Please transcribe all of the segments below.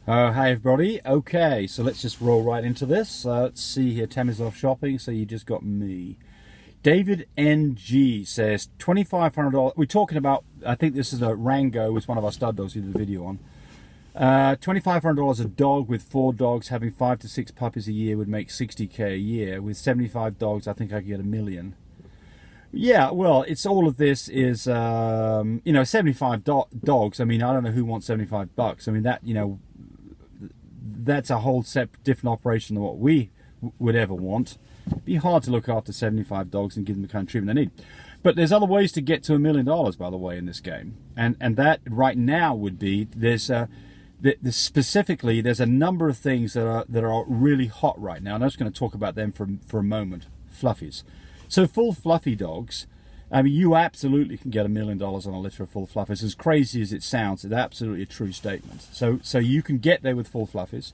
Hi everybody. Okay, so let's just roll right into this. Let's see here. Tammy's off shopping, so you just got me. David NG says $2,500. We're talking about, I think this is a Rango, it's one of our stud dogs we did a video on. $2,500 a dog with 4 dogs having 5 to 6 puppies a year would make $60K a year. With 75 dogs, I think I could get $1 million. Yeah, well, it's all of this is, 75 dogs. I mean, I don't know who wants $75. I mean, that, that's a whole different operation than what we would ever want. It'd be hard to look after 75 dogs and give them the kind of treatment they need. But there's other ways to get to $1 million, by the way, in this game. And that right now would be, specifically, there's a number of things that are really hot right now. And I'm just going to talk about them for a moment. Fluffies. So full fluffy dogs, I mean, you absolutely can get $1 million on a litter of full fluffies. As crazy as it sounds, it's absolutely a true statement. So you can get there with full fluffies.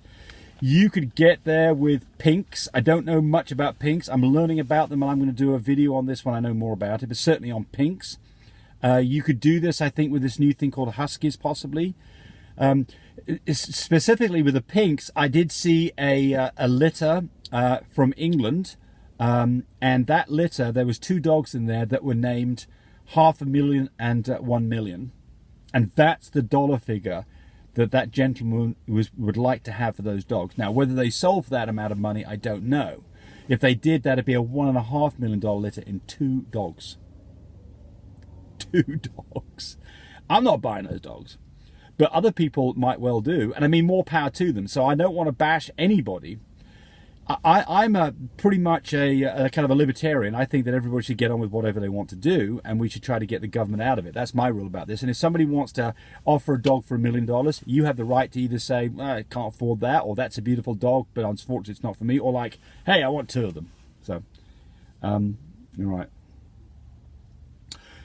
You could get there with pinks. I don't know much about pinks. I'm learning about them, and I'm going to do a video on this when I know more about it, but certainly on pinks. You could do this, I think, with this new thing called huskies, possibly. Specifically with the pinks, I did see a litter from England. And that litter, there was 2 dogs in there that were named $500,000 and $1 million. And that's the dollar figure that gentleman would like to have for those dogs. Now, whether they sold for that amount of money, I don't know. If they did, that'd be a $1.5 million litter in 2 dogs. 2 dogs. I'm not buying those dogs. But other people might well do. And I mean, more power to them. So I don't want to bash anybody. I'm pretty much a kind of a libertarian. I think that everybody should get on with whatever they want to do, and we should try to get the government out of it. That's my rule about this. And if somebody wants to offer a dog for $1 million, you have the right to either say, I can't afford that, or that's a beautiful dog, but unfortunately it's not for me, or like, hey, I want 2 of them. So, all right.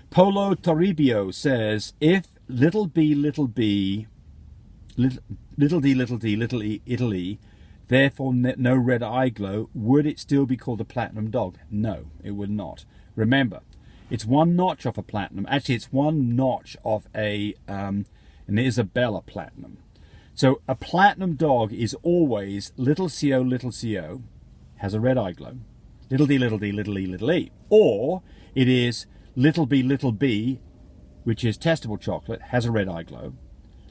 Polo Toribio says, if little d, little e, Italy, therefore no red eye glow, would it still be called a platinum dog? No, it would not. Remember, it's 1 notch off a platinum. Actually, it's 1 notch off an Isabella platinum. So a platinum dog is always little co, has a red eye glow, little d, little e, little e. Or it is little b, which is testable chocolate, has a red eye glow,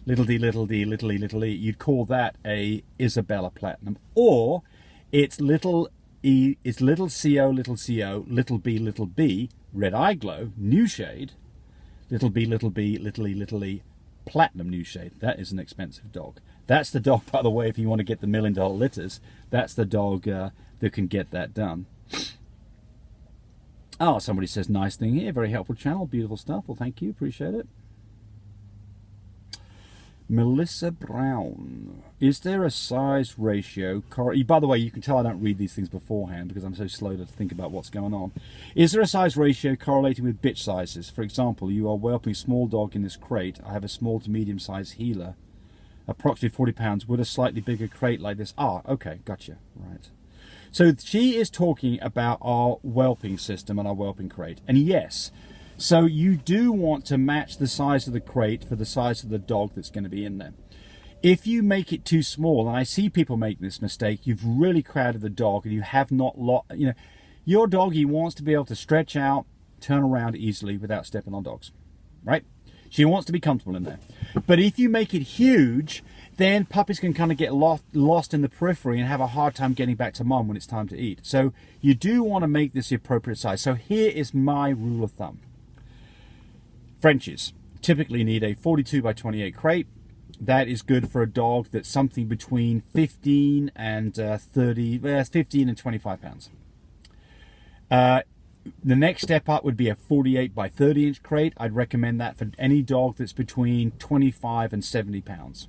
little d, little e, little e, you'd call that a Isabella platinum. Or it's little e, it's little co, little b, red eye glow, new shade, little b, little e, little e, platinum new shade. That is an expensive dog. That's the dog, by the way, if you want to get the $1 million litters, that's the dog that can get that done. Oh, somebody says, nice thing here, very helpful channel, beautiful stuff. Well, thank you, appreciate it. Melissa Brown, is there a size ratio? By the way, you can tell I don't read these things beforehand because I'm so slow to think about what's going on. Is there a size ratio correlating with bitch sizes? For example, you are whelping small dog in this crate. I have a small to medium size heeler, approximately 40 pounds. Would a slightly bigger crate like this? Ah, okay, gotcha, right. So she is talking about our whelping system and our whelping crate. And yes, so you do want to match the size of the crate for the size of the dog that's going to be in there. If you make it too small, and I see people make this mistake, you've really crowded the dog and you have not your doggy wants to be able to stretch out, turn around easily without stepping on dogs, right? She wants to be comfortable in there. But if you make it huge, then puppies can kind of get lost in the periphery and have a hard time getting back to mom when it's time to eat. So you do want to make this the appropriate size. So here is my rule of thumb. Frenchies typically need a 42 by 28 crate. That is good for a dog that's something between 15 and 15 and 25 pounds. The next step up would be a 48 by 30 inch crate. I'd recommend that for any dog that's between 25 and 70 pounds.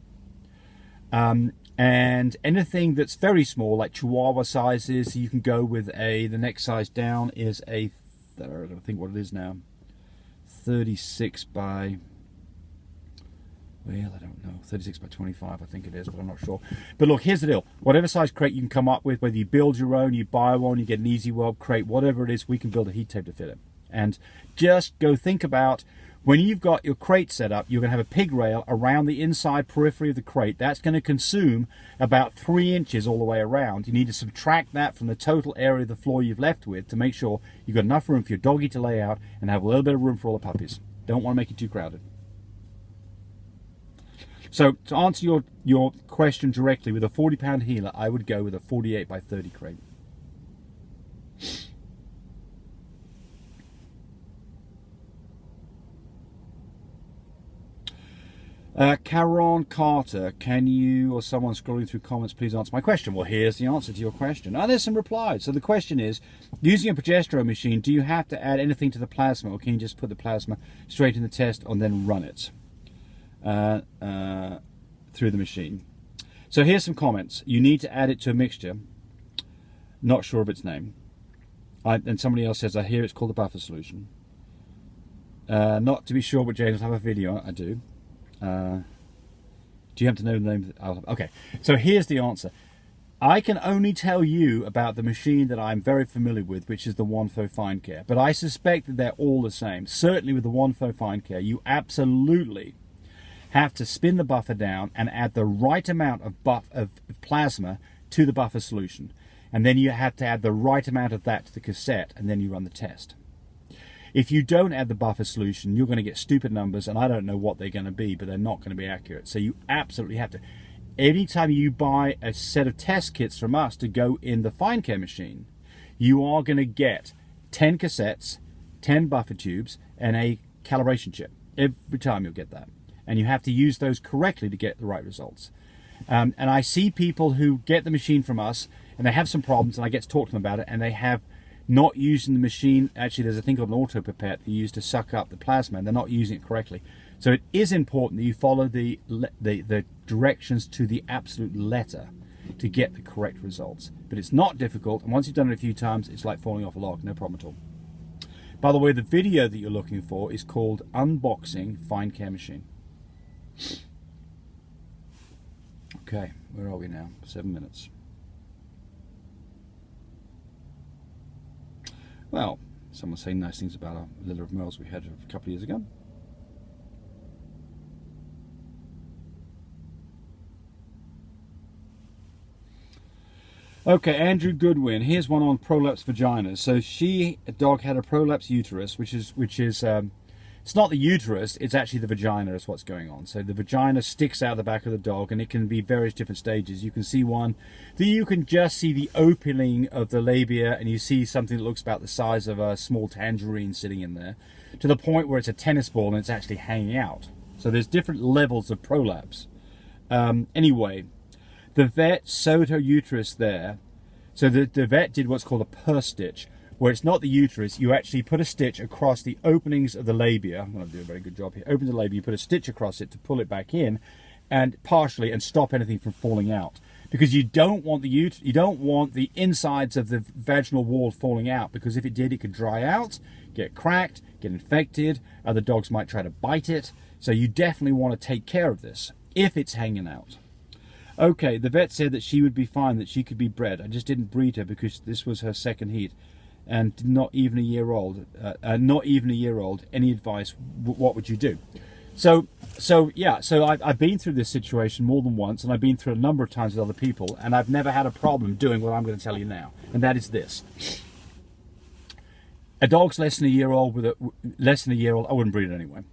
And anything that's very small, like Chihuahua sizes, you can go with the next size down is I think what it is now, 36 by, well, I don't know, 36 by 25 I think it is, but I'm not sure. But look, here's the deal. Whatever size crate you can come up with, whether you build your own, you buy one, you get an easy whelp crate, whatever it is, we can build a heat tape to fit it. And just go think about When you've got your crate set up, you're going to have a pig rail around the inside periphery of the crate. That's going to consume about 3 inches all the way around. You need to subtract that from the total area of the floor you've left with to make sure you've got enough room for your doggy to lay out and have a little bit of room for all the puppies. Don't want to make it too crowded. So to answer your question directly, with a 40-pound heeler, I would go with a 48 by 30 crate. Caron Carter, can you or someone scrolling through comments please answer my question? Well, here's the answer to your question. Oh, there's some replies. So the question is, using a progesterone machine, do you have to add anything to the plasma, or can you just put the plasma straight in the test and then run it through the machine? So here's some comments. You need to add it to a mixture. Not sure of its name. And somebody else says, I hear it's called the buffer solution. Not to be sure, but James will have a video. I do. Do you have to know the name? Okay, so here's the answer. I can only tell you about the machine that I'm very familiar with, which is the Whelping Fine Care. But I suspect that they're all the same. Certainly with the Whelping Fine Care, you absolutely have to spin the buffer down and add the right amount of plasma to the buffer solution. And then you have to add the right amount of that to the cassette, and then you run the test. If you don't add the buffer solution, you're going to get stupid numbers, and I don't know what they're going to be, but they're not going to be accurate. So you absolutely have to. Anytime you buy a set of test kits from us to go in the Fine Care machine, you are going to get 10 cassettes, 10 buffer tubes, and a calibration chip. Every time you'll get that. And you have to use those correctly to get the right results. And I see people who get the machine from us, and they have some problems, and I get to talk to them about it, and they have not using the machine. Actually, there's a thing called an auto pipette you use to suck up the plasma, and they're not using it correctly. So it is important that you follow the directions to the absolute letter to get the correct results. But it's not difficult, and once you've done it a few times, it's like falling off a log, no problem at all. By the way, the video that you're looking for is called Unboxing Fine Care Machine. Okay, where are we now? 7 minutes. Well, someone's saying nice things about our litter of males we had a couple of years ago. Okay, Andrew Goodwin. Here's one on prolapse vaginas. So a dog had a prolapse uterus, which is it's not the uterus, it's actually the vagina is what's going on. So the vagina sticks out the back of the dog, and it can be various different stages. You can see one that you can just see the opening of the labia, and you see something that looks about the size of a small tangerine sitting in there, to the point where it's a tennis ball and it's actually hanging out. So there's different levels of prolapse. Anyway, the vet sewed her uterus there. So the vet did what's called a purse stitch, where it's not the uterus, you actually put a stitch across the openings of the labia. I'm going to do a very good job here. Open the labia, you put a stitch across it to pull it back in, and partially, and stop anything from falling out. Because you don't want the insides of the vaginal wall falling out, because if it did, it could dry out, get cracked, get infected, other dogs might try to bite it. So you definitely want to take care of this if it's hanging out. Okay, the vet said that she would be fine, that she could be bred. I just didn't breed her because this was her second heat. And not even a year old. Any advice? What would you do? So I've been through this situation more than once, and I've been through it a number of times with other people, and I've never had a problem doing what I'm going to tell you now, and that is this: a dog's less than a year old. I wouldn't breed it anyway.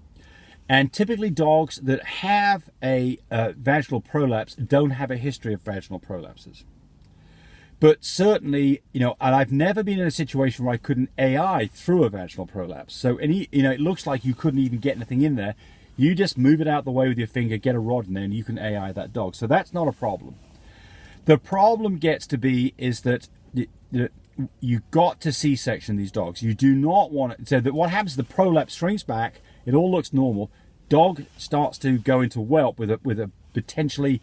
And typically, dogs that have a vaginal prolapse don't have a history of vaginal prolapses. But certainly, and I've never been in a situation where I couldn't AI through a vaginal prolapse. So, it looks like you couldn't even get anything in there. You just move it out the way with your finger, get a rod in there, and you can AI that dog. So that's not a problem. The problem gets to be is that you got to C-section these dogs. You do not want it. So that what happens is the prolapse shrinks back. It all looks normal. Dog starts to go into whelp with a potentially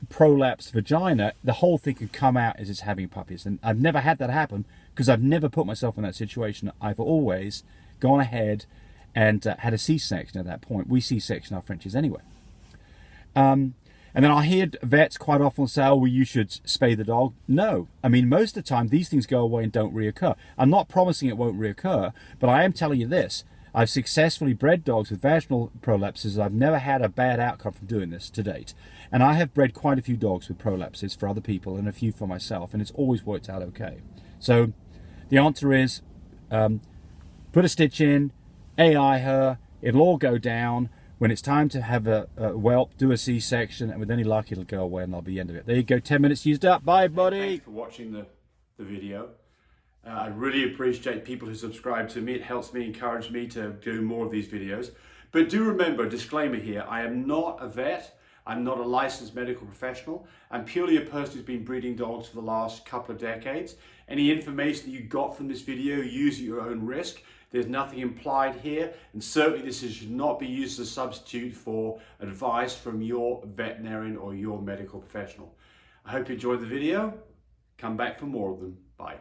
prolapse vagina. The whole thing could come out as it's having puppies, and I've never had that happen because I've never put myself in that situation. I've always gone ahead and had a C-section at that point. We C-section our Frenchies anyway. And then I hear vets quite often say, oh, well, you should spay the dog. No, I mean, most of the time these things go away and don't reoccur. I'm not promising it won't reoccur, but I am telling you this. I've successfully bred dogs with vaginal prolapses. I've never had a bad outcome from doing this to date. And I have bred quite a few dogs with prolapses for other people and a few for myself, and it's always worked out okay. So the answer is put a stitch in, AI her, it'll all go down. When it's time to have a whelp, do a C-section, and with any luck it'll go away and that'll be the end of it. There you go, 10 minutes used up. Bye, buddy. Thanks for watching the video. I really appreciate people who subscribe to me. It helps me, encourage me to do more of these videos. But do remember, disclaimer here, I am not a vet. I'm not a licensed medical professional. I'm purely a person who's been breeding dogs for the last couple of decades. Any information that you got from this video, use at your own risk. There's nothing implied here, and certainly this should not be used as a substitute for advice from your veterinarian or your medical professional. I hope you enjoyed the video. Come back for more of them. Bye.